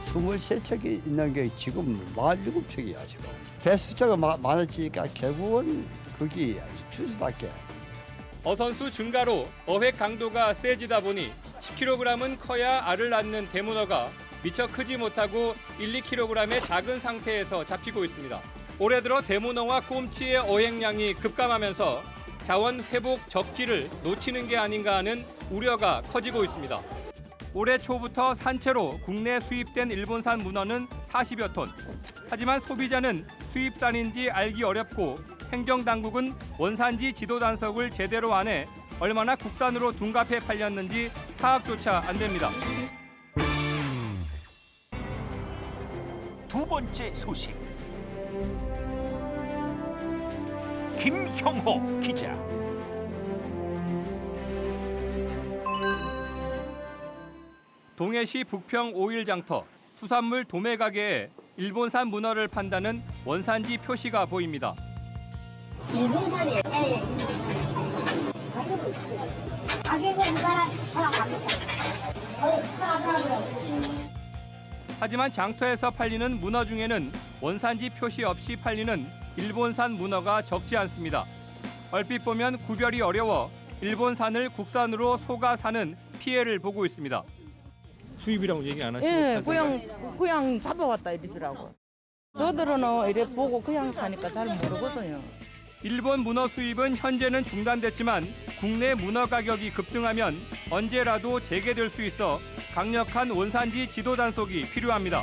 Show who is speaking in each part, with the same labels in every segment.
Speaker 1: 스물세 척이 있는 게 지금 47척이야 지금. 배 숫자가 많아지니까 결국은 거기 주스답게.
Speaker 2: 어선수 증가로 어획 강도가 세지다 보니 10kg은 커야 알을 낳는 대문어가 미처 크지 못하고 1, 2kg의 작은 상태에서 잡히고 있습니다. 올해 들어 대문어와 꼼치의 어획량이 급감하면서 자원 회복 적기를 놓치는 게 아닌가 하는 우려가 커지고 있습니다. 올해 초부터 산채로 국내 수입된 일본산 문어는 40여 톤. 하지만 소비자는 수입산인지 알기 어렵고 행정당국은 원산지 지도 단속을 제대로 안 해 얼마나 국산으로 둔갑해 팔렸는지 파악조차 안 됩니다.
Speaker 3: 두 번째 소식. 김형호 기자.
Speaker 2: 동해시 북평 오일장터 수산물 도매 가게에 일본산 문어를 판다는 원산지 표시가 보입니다.
Speaker 4: 일본산이에요. 예. 가격은 있습니다. 가격은 이거랑 비슷한 가격이에요. 거의 비슷하더라고요.
Speaker 2: 하지만 장터에서 팔리는 문어 중에는 원산지 표시 없이 팔리는 일본산 문어가 적지 않습니다. 얼핏 보면 구별이 어려워 일본산을 국산으로 속아 사는 피해를 보고 있습니다. 수입이라고 얘기 안 하시고
Speaker 5: 예, 그냥 잡아왔다 이러더라고. 저들은 이래 보고 그냥 사니까 잘 모르거든요.
Speaker 2: 일본 문어 수입은 현재는 중단됐지만 국내 문어 가격이 급등하면 언제라도 재개될 수 있어 강력한 원산지 지도 단속이 필요합니다.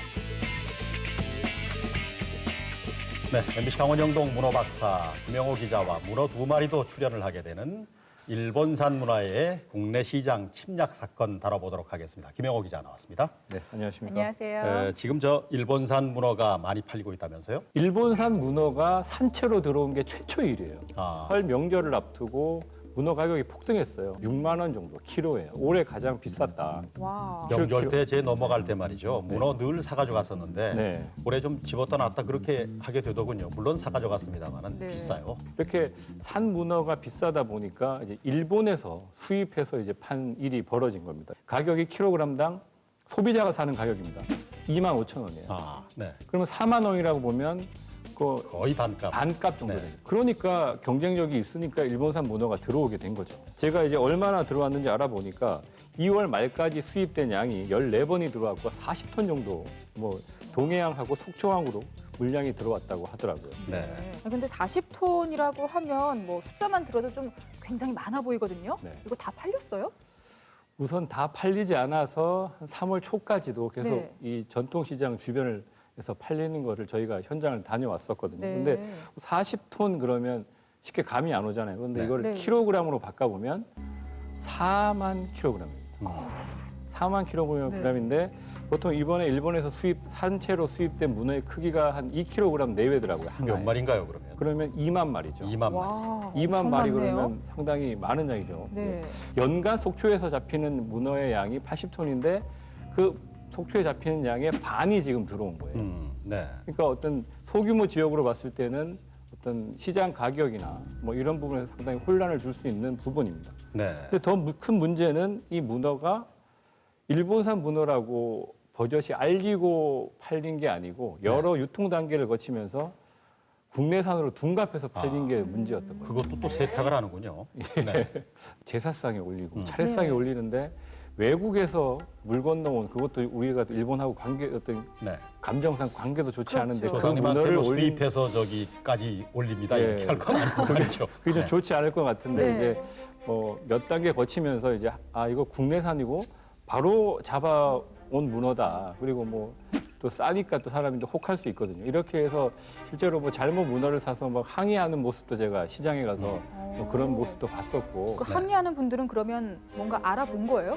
Speaker 6: 네, MBC 강원영동 문어박사 김영호 기자와 문어 2마리도 출연을 하게 되는 일본산 문어의 국내 시장 침략 사건 다뤄보도록 하겠습니다. 김영호 기자 나왔습니다.
Speaker 2: 네, 안녕하십니까.
Speaker 7: 안녕하세요.
Speaker 6: 지금 저 일본산 문어가 많이 팔리고 있다면서요?
Speaker 8: 일본산 문어가 산채로 들어온 게 최초 일이에요.
Speaker 6: 아,
Speaker 8: 설 명절을 앞두고 문어 가격이 폭등했어요. 6만 원 정도 키로에. 올해 가장 비쌌다.
Speaker 7: 와.
Speaker 6: 명절 때 제 넘어갈 때 말이죠. 문어 늘 사가지고 갔었는데
Speaker 8: 네.
Speaker 6: 올해 좀 집었다 놨다 그렇게 하게 되더군요. 물론 사가지고 갔습니다만은
Speaker 7: 네.
Speaker 6: 비싸요.
Speaker 8: 이렇게 산 문어가 비싸다 보니까 이제 일본에서 수입해서 이제 판 일이 벌어진 겁니다. 가격이 킬로그램당 소비자가 사는 가격입니다. 2만 5천 원이에요.
Speaker 6: 아, 네.
Speaker 8: 그러면 4만 원이라고 보면 그
Speaker 6: 거의 반값.
Speaker 8: 반값 정도
Speaker 6: 네.
Speaker 8: 돼요. 그러니까 경쟁력이 있으니까 일본산 문어가 들어오게 된 거죠. 제가 이제 얼마나 들어왔는지 알아보니까 2월 말까지 수입된 양이 14번이 들어왔고 40톤 정도 뭐 동해안하고 속초항으로 물량이 들어왔다고 하더라고요.
Speaker 6: 네.
Speaker 7: 근데 40톤이라고 하면 뭐 숫자만 들어도 좀 굉장히 많아 보이거든요.
Speaker 8: 네.
Speaker 7: 이거 다 팔렸어요?
Speaker 8: 우선 다 팔리지 않아서 한 3월 초까지도 계속
Speaker 7: 네.
Speaker 8: 이 전통시장 주변을 해서 팔리는 거를 저희가 현장을 다녀왔었거든요.
Speaker 7: 네.
Speaker 8: 근데 40톤 그러면 쉽게 감이 안 오잖아요. 그런데
Speaker 6: 네.
Speaker 8: 이걸
Speaker 7: 네.
Speaker 8: 킬로그램으로 바꿔보면 4만 킬로그램입니다. 4만 킬로그램인데 보통 이번에 일본에서 산채로 수입된 문어의 크기가 한 2kg 내외더라고요.
Speaker 6: 몇
Speaker 8: 하나에.
Speaker 6: 마리인가요, 그러면?
Speaker 8: 그러면 2만 마리죠.
Speaker 6: 2만 마리.
Speaker 7: 와.
Speaker 8: 2만
Speaker 7: 엄청
Speaker 8: 마리
Speaker 7: 많네요.
Speaker 8: 그러면 상당히 많은 양이죠.
Speaker 7: 네.
Speaker 8: 연간 속초에서 잡히는 문어의 양이 80톤인데 그 속초에 잡히는 양의 반이 지금 들어온 거예요.
Speaker 6: 네.
Speaker 8: 그러니까 어떤 소규모 지역으로 봤을 때는 어떤 시장 가격이나 뭐 이런 부분에서 상당히 혼란을 줄 수 있는 부분입니다.
Speaker 6: 네.
Speaker 8: 근데 더 큰 문제는 이 문어가 일본산 문어라고 버젓이 알리고 팔린 게 아니고 여러 유통 단계를 거치면서 국내산으로 둔갑해서 팔린 게 문제였던 거예요.
Speaker 6: 그것도 또 세탁을 하는군요. 네.
Speaker 8: 제사상에 올리고
Speaker 7: 네.
Speaker 8: 차례상에 올리는데 외국에서 물 건너온 그것도 우리가 일본하고 관계 어떤
Speaker 6: 네.
Speaker 8: 감정상 관계도 좋지
Speaker 7: 그렇죠.
Speaker 8: 않은데 그
Speaker 6: 조상님한테
Speaker 8: 문어를
Speaker 6: 뭐
Speaker 8: 올린
Speaker 6: 수입해서 저기까지 올립니다.
Speaker 8: 네.
Speaker 6: 이렇게 할 건 아니고 그렇죠.
Speaker 8: 그게 좀 좋지 않을 것 같은데
Speaker 7: 네.
Speaker 8: 이제 뭐 몇 단계 거치면서 이제 이거 국내산이고 바로 잡아온 문어다. 그리고 뭐 또 싸니까 또 사람이 또 혹할 수 있거든요. 이렇게 해서 실제로 뭐 잘못 문어를 사서 막 항의하는 모습도 제가 시장에 가서 뭐 그런 모습도 봤었고
Speaker 7: 그 항의하는 분들은 그러면 뭔가 알아본 거예요?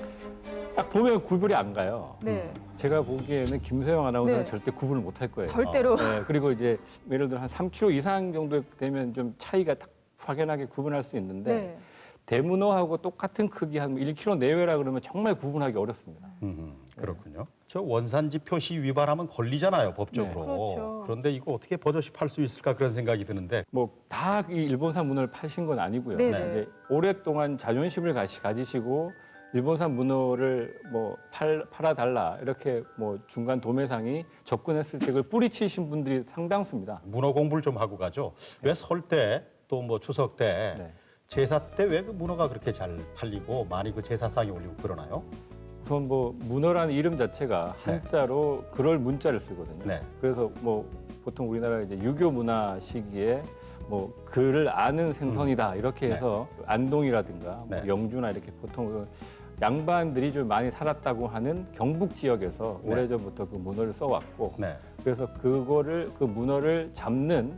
Speaker 8: 딱 보면 구별이 안 가요.
Speaker 7: 네.
Speaker 8: 제가 보기에는 김소영 아나운서는
Speaker 7: 네.
Speaker 8: 절대 구분을 못 할 거예요.
Speaker 7: 절대로.
Speaker 8: 네, 그리고 이제 예를 들어 한 3kg 이상 정도 되면 좀 차이가 딱 확연하게 구분할 수 있는데
Speaker 7: 네.
Speaker 8: 대문어하고 똑같은 크기 한 1kg 내외라 그러면 정말 구분하기 어렵습니다.
Speaker 6: 그렇군요. 저 원산지 표시 위반하면 걸리잖아요, 법적으로.
Speaker 7: 네. 그렇죠.
Speaker 6: 그런데 이거 어떻게 버젓이 팔 수 있을까 그런 생각이 드는데.
Speaker 8: 뭐 다 이 일본산 문어를 파신 건 아니고요.
Speaker 7: 네,
Speaker 6: 네.
Speaker 8: 이제 오랫동안 자존심을 가지시고 일본산 문어를 뭐 팔아달라 이렇게 뭐 중간 도매상이 접근했을 때 그걸 뿌리치신 분들이 상당수입니다.
Speaker 6: 문어 공부를 좀 하고 가죠. 왜 설 때 또 뭐 추석 때
Speaker 8: 네.
Speaker 6: 제사 때 왜 그 문어가 그렇게 잘 팔리고 많이 그 제사상에 올리고 그러나요?
Speaker 8: 우선 뭐 문어라는 이름 자체가
Speaker 6: 네.
Speaker 8: 한자로 그럴 문자를 쓰거든요.
Speaker 6: 네.
Speaker 8: 그래서 뭐 보통 우리나라 이제 유교 문화 시기에 뭐 글을 아는 생선이다 이렇게 해서 안동이라든가 뭐
Speaker 6: 네.
Speaker 8: 영주나 이렇게 보통 그 양반들이 좀 많이 살았다고 하는 경북 지역에서
Speaker 6: 네.
Speaker 8: 오래전부터 그 문어를 써왔고
Speaker 6: 네.
Speaker 8: 그래서 그 문어를 잡는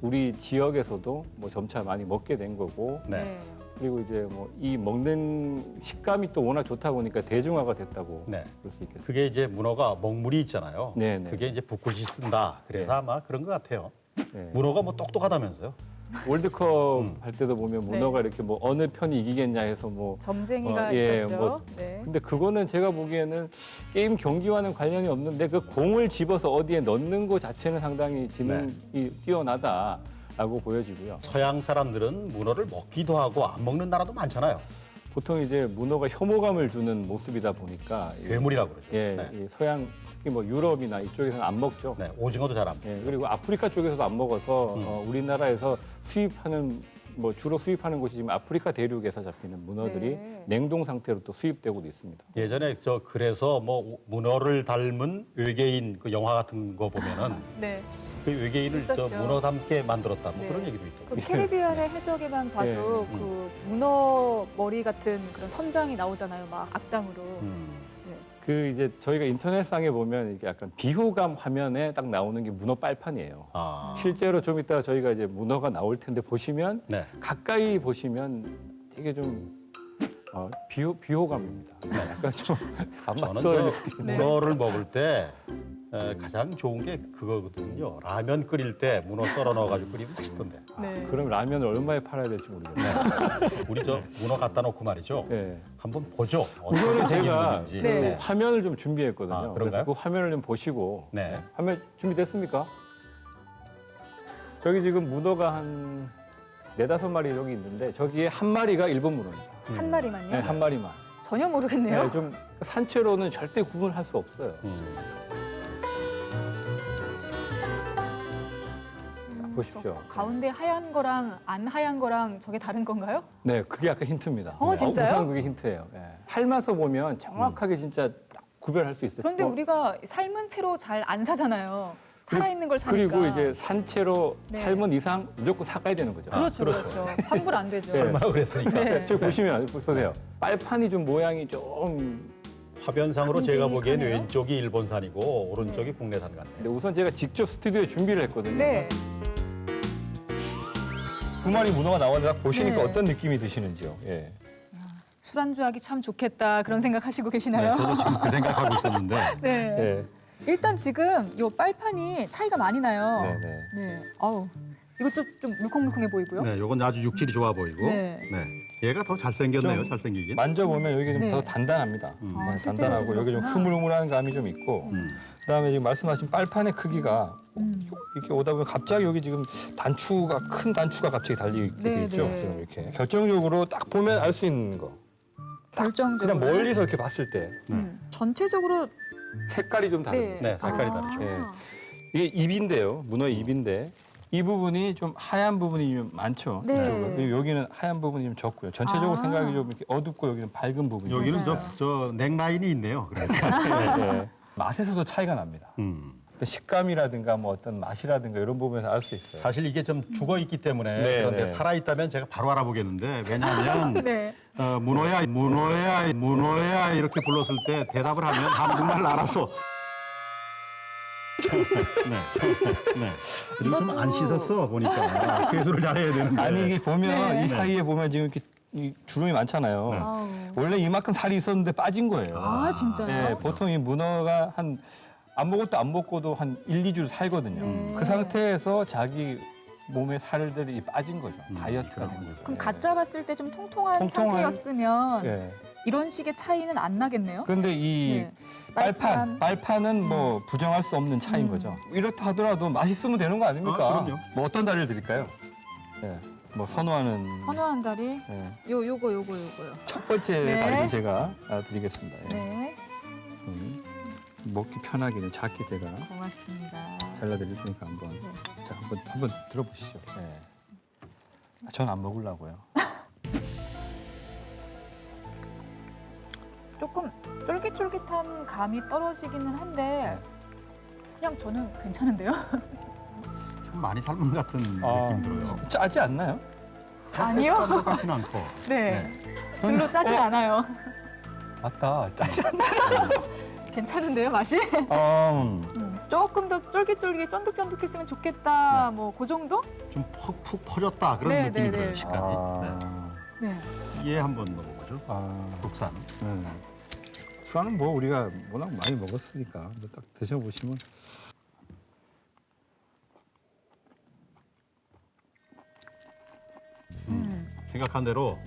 Speaker 8: 우리 지역에서도 뭐 점차 많이 먹게 된 거고
Speaker 6: 네.
Speaker 8: 그리고 이제 뭐 이 먹는 식감이 또 워낙 좋다 보니까 대중화가 됐다고
Speaker 6: 네.
Speaker 8: 볼 수 있겠습니다.
Speaker 6: 그게 이제 문어가 먹물이 있잖아요.
Speaker 8: 네, 네.
Speaker 6: 그게 이제 붓글씨 쓴다. 그래서 아마 그런 것 같아요.
Speaker 8: 네.
Speaker 6: 문어가 뭐 똑똑하다면서요?
Speaker 8: 월드컵 할 때도 보면 문어가 이렇게 뭐 어느 편이 이기겠냐 해서 뭐
Speaker 7: 점쟁이가
Speaker 8: 예,
Speaker 7: 있었죠.
Speaker 8: 뭐
Speaker 7: 네.
Speaker 8: 근데 그거는 제가 보기에는 게임 경기와는 관련이 없는데 그 공을 집어서 어디에 넣는 것 자체는 상당히 지능이 뛰어나다라고 보여지고요.
Speaker 6: 서양 사람들은 문어를 먹기도 하고 안 먹는 나라도 많잖아요.
Speaker 8: 보통 이제 문어가 혐오감을 주는 모습이다 보니까
Speaker 6: 괴물이라고 그러죠.
Speaker 8: 예,
Speaker 6: 네.
Speaker 8: 이 서양 특히 뭐 유럽이나 이쪽에서는 안 먹죠.
Speaker 6: 네, 오징어도 잘 안 먹고.
Speaker 8: 예, 그리고 아프리카 쪽에서도 안 먹어서 우리나라에서 수입하는 뭐 주로 수입하는 곳이 지금 아프리카 대륙에서 잡히는 문어들이
Speaker 7: 네.
Speaker 8: 냉동 상태로 또 수입되고도 있습니다.
Speaker 6: 예전에 저 그래서 뭐 문어를 닮은 외계인 그 영화 같은 거 보면은
Speaker 7: 네.
Speaker 6: 그 외계인을 저
Speaker 7: 있었죠.
Speaker 6: 문어 닮게 만들었다 뭐
Speaker 7: 네.
Speaker 6: 그런 얘기도 있더라고요.
Speaker 7: 그 캐리비안의 해적에만 봐도
Speaker 8: 예,
Speaker 7: 그 문어 머리 같은 그런 선장이 나오잖아요. 막 악당으로.
Speaker 8: 그 이제 저희가 인터넷상에 보면 이게 약간 비호감 화면에 딱 나오는 게 문어 빨판이에요.
Speaker 6: 아,
Speaker 8: 실제로 좀 이따가 저희가 이제 문어가 나올 텐데 보시면
Speaker 6: 네.
Speaker 8: 가까이 보시면 되게 좀 비호감입니다. 약간 좀
Speaker 6: 저는
Speaker 8: 맞설
Speaker 6: 저 문어를 먹을 때 가장 좋은 게 그거거든요. 라면 끓일 때 문어 썰어 넣어가지고 끓이면 맛있던데.
Speaker 7: 네.
Speaker 8: 그럼 라면을 얼마에 팔아야 될지 모르겠네요.
Speaker 6: 우리 저 문어 갖다 놓고 말이죠.
Speaker 8: 네.
Speaker 6: 한번 보죠.
Speaker 8: 그거는
Speaker 6: 어떻게 생긴
Speaker 8: 제가
Speaker 6: 놈인지.
Speaker 7: 네.
Speaker 6: 네.
Speaker 8: 화면을 좀 준비했거든요.
Speaker 6: 아, 그런가요?
Speaker 8: 그래서 그 화면을 좀 보시고
Speaker 6: 네.
Speaker 8: 화면 준비됐습니까? 여기 지금 문어가 한 4-5마리 여기 있는데 저기에 한 마리가 일본 문어입니다.
Speaker 7: 한 마리만요?
Speaker 8: 네, 한 마리만.
Speaker 7: 전혀 모르겠네요.
Speaker 8: 네, 좀 산채로는 절대 구분할 수 없어요. 보십시오.
Speaker 7: 가운데 하얀 거랑 안 하얀 거랑 저게 다른 건가요?
Speaker 8: 네, 그게 약간 힌트입니다.
Speaker 7: 진짜요?
Speaker 8: 우선 그게 힌트예요. 네. 삶아서 보면 정확하게 진짜 딱 구별할 수 있어요.
Speaker 7: 그런데
Speaker 8: 뭐,
Speaker 7: 우리가 삶은 채로 잘 안 사잖아요. 살아있는 걸 사니까.
Speaker 8: 그리고 이제 산채로
Speaker 7: 네.
Speaker 8: 삶은 이상 무조건 사가야 되는 거죠.
Speaker 7: 그렇죠, 그렇죠. 환불 안 되죠.
Speaker 8: 네.
Speaker 6: 얼마나 그랬으니까.
Speaker 7: 네.
Speaker 8: 저기 보시면 보세요. 빨판이 좀 모양이 좀
Speaker 6: 화면상으로 제가 보기엔
Speaker 7: 큼직하네요.
Speaker 6: 왼쪽이 일본산이고 오른쪽이 국내산 같네요.
Speaker 8: 근데 우선 제가 직접 스튜디오에 준비를 했거든요.
Speaker 7: 네.
Speaker 8: 9마리 문어가 나왔는데 딱 보시니까
Speaker 7: 네.
Speaker 8: 어떤 느낌이 드시는지요? 예.
Speaker 7: 술안주하기 참 좋겠다 그런 생각하시고
Speaker 6: 네,
Speaker 7: 계시나요?
Speaker 6: 저도 지금 그 생각하고 있었는데.
Speaker 7: 네.
Speaker 8: 네.
Speaker 7: 일단 지금 이 빨판이 차이가 많이 나요.
Speaker 8: 네, 네.
Speaker 7: 네. 아우. 이것도 좀 물컹물컹해 보이고요.
Speaker 6: 네, 요건 아주 육질이 좋아 보이고.
Speaker 7: 네.
Speaker 6: 네. 얘가 더 잘생겼네요,
Speaker 8: 좀
Speaker 6: 잘생기긴.
Speaker 8: 만져보면 여기 좀
Speaker 7: 네.
Speaker 8: 더 단단합니다.
Speaker 7: 아, 실제로
Speaker 8: 단단하고 여기 좀
Speaker 7: 그렇구나.
Speaker 8: 흐물흐물한 감이 좀 있고 그다음에 지금 말씀하신 빨판의 크기가 이렇게 오다 보면 갑자기 여기 지금 큰 단추가 갑자기 달리게
Speaker 7: 네,
Speaker 8: 돼 있죠.
Speaker 7: 네.
Speaker 8: 지금 이렇게 결정적으로 딱 보면 알 수 있는 거.
Speaker 7: 결정적으로.
Speaker 8: 그냥 멀리서 이렇게 봤을 때
Speaker 7: 전체적으로
Speaker 8: 색깔이 좀 다릅니다.
Speaker 6: 네, 색깔이 다르죠.
Speaker 8: 예. 이게 입인데요. 문어의 입인데 이 부분이 좀 하얀 부분이 좀 많죠.
Speaker 7: 네.
Speaker 8: 이쪽은. 그리고 여기는 하얀 부분이 좀 적고요. 전체적으로
Speaker 7: 아.
Speaker 8: 생각이 좀 이렇게 어둡고 여기는 밝은 부분이
Speaker 6: 여기는
Speaker 8: 있어요.
Speaker 6: 저 넥라인이 있네요. 그러니까.
Speaker 8: 네, 네. 맛에서도 차이가 납니다. 어떤 식감이라든가 뭐 어떤 맛이라든가 이런 부분에서 알 수 있어요.
Speaker 6: 사실 이게 좀 죽어 있기 때문에
Speaker 8: 네,
Speaker 6: 그런데
Speaker 8: 네.
Speaker 6: 살아 있다면 제가 바로 알아보겠는데 왜냐하면
Speaker 7: 네.
Speaker 6: 문어야 문어야 문어야 이렇게 불렀을 때 대답을 하면 한국말 알아서. 네. 그리고 좀 안 씻었어 보니까 세수를 잘해야 되는데.
Speaker 8: 아니 이게 보면
Speaker 7: 네.
Speaker 8: 이 사이에 보면 지금 이렇게 이 주름이 많잖아요.
Speaker 7: 아우.
Speaker 8: 원래 이만큼 살이 있었는데 빠진 거예요.
Speaker 7: 아, 진짜요?
Speaker 8: 네, 보통 이 문어가 한 아무것도 안 먹고도 한 1-2주를 살거든요.
Speaker 7: 네.
Speaker 8: 그 상태에서 자기 몸에 살들이 빠진 거죠. 다이어트가 된 거죠.
Speaker 7: 그럼 갓 잡았을 때 좀 통통한
Speaker 8: 통통한-
Speaker 7: 상태였으면
Speaker 8: 네.
Speaker 7: 이런 식의 차이는 안 나겠네요?
Speaker 8: 그런데 이
Speaker 7: 네.
Speaker 8: 빨판은 뭐 부정할 수 없는 차이인 거죠. 이렇다 하더라도 맛있으면 되는 거 아닙니까?
Speaker 6: 아, 그럼요.
Speaker 8: 뭐 어떤 다리를 드릴까요? 네. 뭐 선호하는
Speaker 7: 선호한 다리.
Speaker 8: 네.
Speaker 7: 요거요.
Speaker 8: 첫 번째
Speaker 7: 네.
Speaker 8: 다리를 제가 드리겠습니다. 예.
Speaker 7: 네,
Speaker 8: 먹기 편하게 좀 작게 제가
Speaker 7: 고맙습니다.
Speaker 8: 잘라드릴 테니까 한번 자 한번 들어보시죠. 네. 전 안 먹으려고요.
Speaker 7: 조금 쫄깃쫄깃한 감이 떨어지기는 한데 그냥 저는 괜찮은데요?
Speaker 6: 좀 많이 삶은 같은
Speaker 8: 아.
Speaker 6: 느낌 들어요.
Speaker 8: 짜지 않나요?
Speaker 7: 아니요.
Speaker 6: 똑같진 않고.
Speaker 7: 네. 별로 짜진 않아요.
Speaker 8: 맞다. 짜지 않나?
Speaker 7: 괜찮은데요, 맛이? 조금 더 쫄깃쫄깃 쫀득쫀득했으면 좋겠다. 뭐 그 정도?
Speaker 6: 좀 푹푹 퍼졌다 그런
Speaker 7: 네,
Speaker 6: 느낌이
Speaker 7: 네,
Speaker 6: 들어요,
Speaker 7: 네.
Speaker 6: 식감이.
Speaker 7: 네.
Speaker 6: 네. 얘 한번 먹어보죠. 국산.
Speaker 8: 국산은 뭐 우리가 워낙 많이 먹었으니까 한번 딱 드셔보시면
Speaker 6: 생각한 대로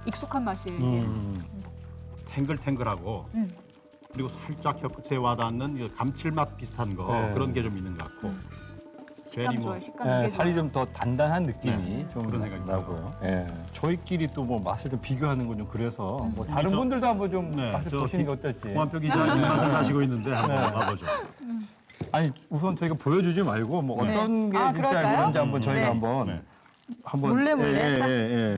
Speaker 7: 익숙한 맛이에요.
Speaker 6: 탱글탱글하고 그리고 살짝 혀끝에 와닿는 이 감칠맛 비슷한 거
Speaker 8: 네.
Speaker 6: 그런 게 좀 있는 것 같고.
Speaker 7: 식감 좋아요, 식감
Speaker 8: 네,
Speaker 7: 되게
Speaker 8: 살이
Speaker 7: 좋아요.
Speaker 8: 좀 더 단단한 느낌이
Speaker 6: 네,
Speaker 8: 좀
Speaker 6: 그런 생각이
Speaker 8: 나고요. 예. 저희끼리 또 뭐 맛을 좀 비교하는 건 좀 그래서 뭐 다른
Speaker 6: 저-
Speaker 8: 분들도 한번 좀
Speaker 6: 네,
Speaker 8: 맛을
Speaker 6: 저
Speaker 8: 보시는 게 어떨지.
Speaker 6: 홍한표 기자님 맛을 가시고 있는데 한번 봐보죠.
Speaker 8: 아니 우선 저희가 보여주지 말고 뭐
Speaker 7: 네.
Speaker 8: 어떤 게
Speaker 7: 아,
Speaker 8: 진짜
Speaker 7: 그럴까요?
Speaker 8: 그런지 한번 저희가
Speaker 7: 네.
Speaker 8: 한번
Speaker 6: 네.
Speaker 7: 몰래. 자.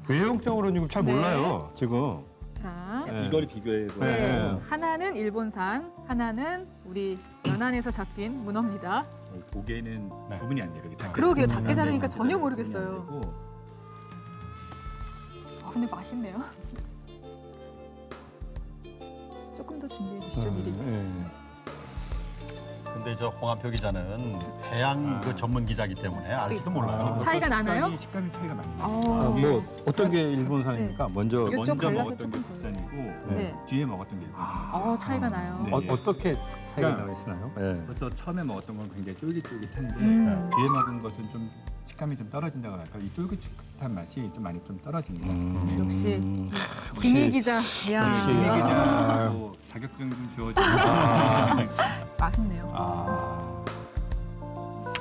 Speaker 8: 외형적으로는 지금 잘
Speaker 7: 네.
Speaker 8: 몰라요 지금.
Speaker 7: 자,
Speaker 8: 네.
Speaker 6: 이거를 비교해서.
Speaker 7: 네.
Speaker 8: 네.
Speaker 7: 하나는 일본산, 하나는 우리 연안에서 잡힌 문어입니다.
Speaker 3: 보기에는
Speaker 6: 네.
Speaker 3: 구분이 안 돼요. 이렇게 작게
Speaker 7: 그러게요.
Speaker 3: 자르면.
Speaker 7: 작게 자르니까
Speaker 3: 네,
Speaker 7: 전혀
Speaker 3: 구분이
Speaker 7: 모르겠어요.
Speaker 3: 안 되고.
Speaker 7: 근데 맛있네요. 조금 더 준비해 주시죠, 미리.
Speaker 6: 근데 저 홍한표 기자는 해양 그 전문 기자이기 때문에 알지도 몰라요.
Speaker 7: 차이가 나나요?
Speaker 3: 식감이 차이가 많이 나요.
Speaker 8: 뭐 어떤 게 일본산입니까? 먼저
Speaker 7: 이쪽
Speaker 3: 먼저
Speaker 7: 갈라서
Speaker 3: 먹었던 게
Speaker 7: 조금 더.
Speaker 3: 국산이고
Speaker 7: 네.
Speaker 3: 뒤에 먹었던 게 일본산.
Speaker 7: 차이가 나요.
Speaker 3: 네.
Speaker 8: 어떻게 차이가
Speaker 3: 그러니까
Speaker 8: 나시나요?
Speaker 3: 그래서 처음에 먹었던 건 굉장히 쫄깃쫄깃한데
Speaker 7: 음.
Speaker 3: 뒤에 먹은 것은 좀 식감이 좀 떨어진다고 할까. 이 쫄깃쫄깃한 맛이 좀 많이 좀 떨어집니다. 네.
Speaker 7: 역시 김희 기자. 이야.
Speaker 8: 역시
Speaker 3: 이
Speaker 8: 아.
Speaker 3: 기자하고 자격증 좀 주어지고
Speaker 7: 맛있네요.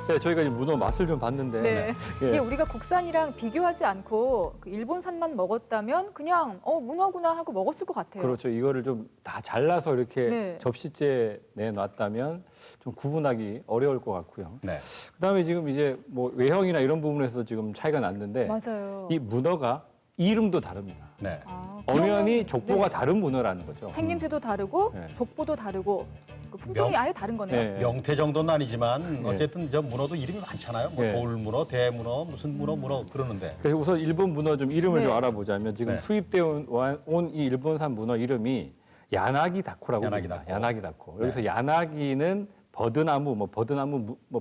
Speaker 8: 네, 저희가 이제 문어 맛을 좀 봤는데
Speaker 7: 네.
Speaker 8: 예.
Speaker 7: 이게 우리가 국산이랑 비교하지 않고 그 일본산만 먹었다면 그냥 문어구나 하고 먹었을 것 같아요.
Speaker 8: 그렇죠. 이거를 좀 다 잘라서 이렇게
Speaker 7: 네.
Speaker 8: 접시째에 내놨다면 좀 구분하기 어려울 것 같고요.
Speaker 6: 네.
Speaker 8: 그다음에 지금 이제 뭐 외형이나 이런 부분에서 지금 차이가 났는데
Speaker 7: 맞아요.
Speaker 8: 이 문어가 이름도 다릅니다.
Speaker 6: 네.
Speaker 8: 엄연히 족보가
Speaker 7: 네.
Speaker 8: 다른 문어라는 거죠.
Speaker 7: 생김새도 다르고
Speaker 8: 네.
Speaker 7: 족보도 다르고 그 품종이 아예 다른 거네요.
Speaker 8: 네.
Speaker 6: 명태 정도는 아니지만
Speaker 8: 네.
Speaker 6: 어쨌든 저 문어도 이름이 많잖아요. 뭐
Speaker 8: 네.
Speaker 6: 돌문어, 대문어, 무슨 문어 그러는데.
Speaker 8: 그래서 우선 일본 문어 좀 이름을
Speaker 7: 네.
Speaker 8: 좀 알아보자면 지금
Speaker 6: 네.
Speaker 8: 수입되어 온 이 일본산 문어 이름이 야나기 다코라고
Speaker 6: 야나기
Speaker 8: 합니다.
Speaker 6: 다코.
Speaker 8: 야나기 다코.
Speaker 6: 네.
Speaker 8: 여기서 야나기는 버드나무,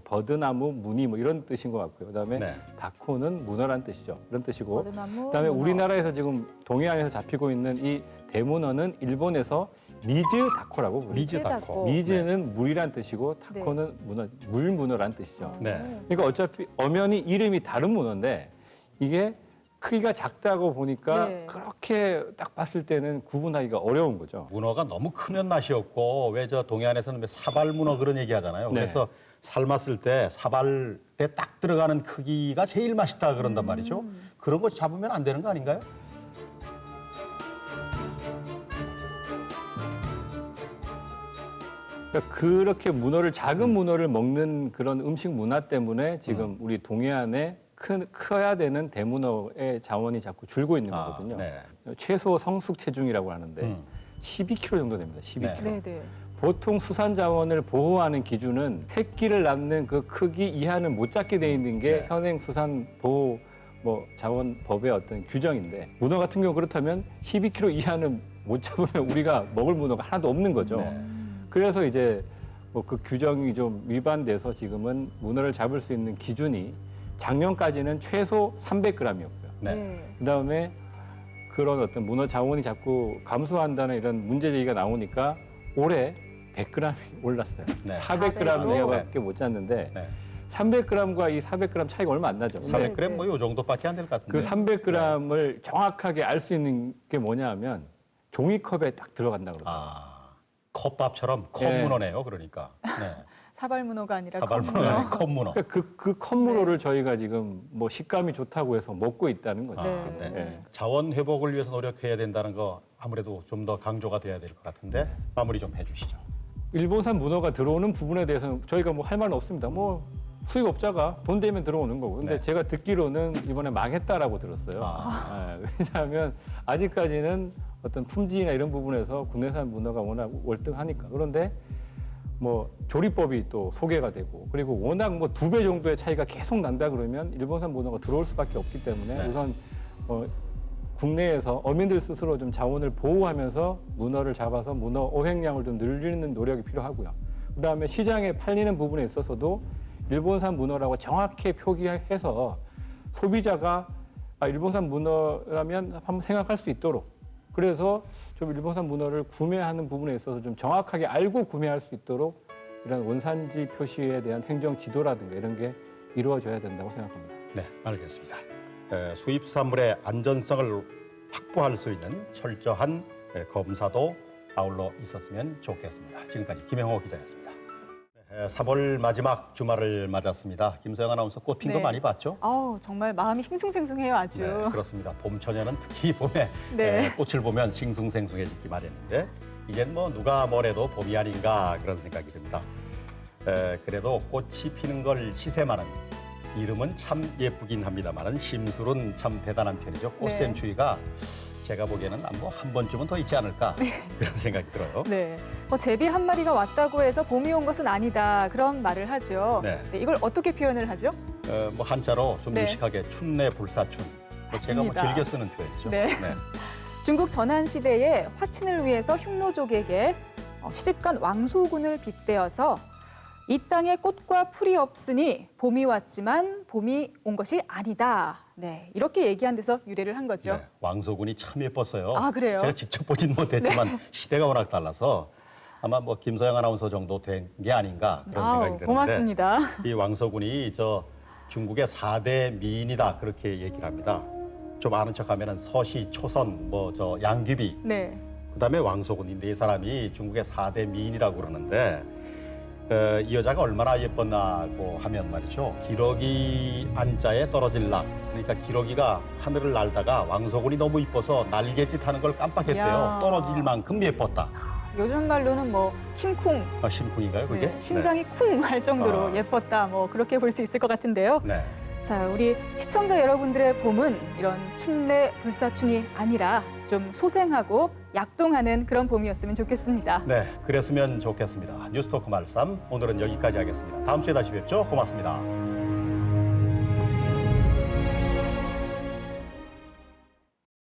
Speaker 8: 버드나무 무늬 뭐 이런 뜻인 것 같고요. 그다음에
Speaker 6: 네.
Speaker 8: 다코는 문어란 뜻이죠. 이런 뜻이고.
Speaker 7: 버드나무,
Speaker 8: 그다음에
Speaker 7: 문어.
Speaker 8: 우리나라에서 지금 동해안에서 잡히고 있는 이 대문어는 일본에서 미즈 다코라고 부릅니다.
Speaker 6: 미즈 다코.
Speaker 7: 다코.
Speaker 8: 미즈는 물이란 뜻이고 다코는 문어, 물 문어란 뜻이죠.
Speaker 6: 네.
Speaker 8: 그러니까 어차피 엄연히 이름이 다른 문어인데 이게 크기가 작다고 보니까
Speaker 7: 네.
Speaker 8: 그렇게 딱 봤을 때는 구분하기가 어려운 거죠.
Speaker 6: 문어가 너무 크면 맛이 없고 왜 저 동해안에서는 왜 사발 문어 그런 얘기 하잖아요.
Speaker 8: 네.
Speaker 6: 그래서 삶았을 때 사발에 딱 들어가는 크기가 제일 맛있다 그런단 말이죠. 그런 거 잡으면 안 되는 거 아닌가요?
Speaker 8: 그러니까 그렇게 문어를 작은 문어를 먹는 그런 음식 문화 때문에 지금 우리 동해안에 커야 되는 대문어의 자원이 자꾸 줄고 있는 거거든요.
Speaker 6: 네.
Speaker 8: 최소 성숙 체중이라고 하는데 12kg 정도 됩니다. 12kg.
Speaker 7: 네, 네.
Speaker 8: 보통 수산 자원을 보호하는 기준은 새끼를 낳는 그 크기 이하는 못 잡게 돼 있는 게
Speaker 6: 네.
Speaker 8: 현행 수산 보호 자원법의 어떤 규정인데 문어 같은 경우 그렇다면 12kg 이하는 못 잡으면 우리가 먹을 문어가 하나도 없는 거죠.
Speaker 6: 네.
Speaker 8: 그래서 이제 뭐 그 규정이 좀 위반돼서 지금은 문어를 잡을 수 있는 기준이 작년까지는 최소 300g이었고요.
Speaker 6: 네.
Speaker 8: 그다음에 그런 어떤 문어 자원이 자꾸 감소한다는 이런 문제 제기가 나오니까 올해 100g이 올랐어요.
Speaker 6: 네.
Speaker 8: 400g밖에 못 잡는데
Speaker 6: 네.
Speaker 8: 300g과 이 400g 차이가 얼마 안 나죠. 근데
Speaker 6: 400g 뭐 요 정도밖에 안 될 것 같은데.
Speaker 8: 그 300g을 정확하게 알 수 있는 게 뭐냐 하면 종이컵에 딱 들어간다 그러더라고요.
Speaker 6: 컵밥처럼 컵문어네요. 그러니까. 네.
Speaker 7: 사발문어가 아니라
Speaker 6: 사발문어, 아니라 컵문어.
Speaker 8: 그러니까 그 컵무로를 저희가 지금 뭐 식감이 좋다고 해서 먹고 있다는 거죠.
Speaker 6: 아, 네.
Speaker 8: 네.
Speaker 6: 자원 회복을 위해서 노력해야 된다는 거 아무래도 좀 더 강조가 돼야 될 것 같은데 마무리 좀 해주시죠.
Speaker 8: 일본산 문어가 들어오는 부분에 대해서는 저희가 뭐 할 말은 없습니다. 뭐 수입업자가 돈 되면 들어오는 거고. 근데
Speaker 6: 네.
Speaker 8: 제가 듣기로는 이번에 망했다라고 들었어요. 왜냐하면 아직까지는 어떤 품질이나 이런 부분에서 국내산 문어가 워낙 월등하니까. 그런데 뭐 조리법이 또 소개가 되고 그리고 워낙 뭐 2배 정도의 차이가 계속 난다 그러면 일본산 문어가 들어올 수밖에 없기 때문에
Speaker 6: 네.
Speaker 8: 우선 국내에서 어민들 스스로 좀 자원을 보호하면서 문어를 잡아서 문어 어획량을 좀 늘리는 노력이 필요하고요. 그다음에 시장에 팔리는 부분에 있어서도 일본산 문어라고 정확히 표기해서 소비자가 일본산 문어라면 한번 생각할 수 있도록 그래서 좀 일본산 문어를 구매하는 부분에 있어서 좀 정확하게 알고 구매할 수 있도록 이런 원산지 표시에 대한 행정 지도라든가 이런 게 이루어져야 된다고 생각합니다.
Speaker 6: 네, 알겠습니다. 수입수산물의 안전성을 확보할 수 있는 철저한 검사도 아울러 있었으면 좋겠습니다. 지금까지 김영호 기자였습니다. 3월 마지막 주말을 맞았습니다. 김서영 아나운서 꽃핀 거
Speaker 7: 네.
Speaker 6: 많이 봤죠?
Speaker 7: 정말 마음이 싱숭생숭해요, 아주.
Speaker 6: 네, 그렇습니다. 봄처녀는 특히 봄에
Speaker 7: 네.
Speaker 6: 꽃을 보면 싱숭생숭해지기 마련인데 이젠 뭐 누가 뭐래도 봄이 아닌가 그런 생각이 듭니다. 그래도 꽃이 피는 걸 시샘하는 이름은 참 예쁘긴 합니다만은 심술은 참 대단한 편이죠. 꽃샘추위가 제가 보기에는 뭐 한 번쯤은 더 있지 않을까 그런 생각이 들어요.
Speaker 7: 네. 제비 한 마리가 왔다고 해서 봄이 온 것은 아니다. 그런 말을 하죠.
Speaker 6: 네.
Speaker 7: 이걸 어떻게 표현을 하죠?
Speaker 6: 뭐 한자로 좀
Speaker 7: 네.
Speaker 6: 유식하게 춘내 불사춘. 제가 뭐
Speaker 7: 맞습니다.
Speaker 6: 즐겨 쓰는 표현이죠.
Speaker 7: 네. 중국 전한시대에 화친을 위해서 흉노족에게 시집간 왕소군을 빗대어서 이 땅에 꽃과 풀이 없으니 봄이 왔지만 봄이 온 것이 아니다. 네, 이렇게 얘기한 데서 유래를 한 거죠.
Speaker 6: 네, 왕소군이 참 예뻤어요.
Speaker 7: 아, 그래요?
Speaker 6: 제가 직접 보진 못했지만 시대가 워낙 달라서 아마 뭐 김서영 아나운서 정도 된 게 아닌가 그런 생각이 드는데
Speaker 7: 고맙습니다.
Speaker 6: 이 왕소군이 중국의 4대 미인이다 그렇게 얘기를 합니다. 좀 아는 척하면은 서시, 초선, 양귀비,
Speaker 7: 네.
Speaker 6: 그다음에 왕소군 이 네 사람이 중국의 4대 미인이라고 그러는데 이 여자가 얼마나 예뻤나고 하면 말이죠. 기러기 안자에 떨어질 락. 그러니까 기러기가 하늘을 날다가 왕소군이 너무 이뻐서 날개짓 하는 걸 깜빡했대요.
Speaker 7: 야.
Speaker 6: 떨어질 만큼 예뻤다.
Speaker 7: 요즘 말로는 심쿵,
Speaker 6: 심쿵인가요, 그게?
Speaker 7: 네, 심장이 쿵 할 정도로
Speaker 6: 아.
Speaker 7: 예뻤다. 그렇게 볼 수 있을 것 같은데요.
Speaker 6: 네.
Speaker 7: 자, 우리 시청자 여러분들의 봄은 이런 춘내 불사춘이 아니라 좀 소생하고 약동하는 그런 봄이었으면 좋겠습니다.
Speaker 6: 네, 그랬으면 좋겠습니다. 뉴스토크 말씀 오늘은 여기까지 하겠습니다. 다음 주에 다시 뵙죠. 고맙습니다.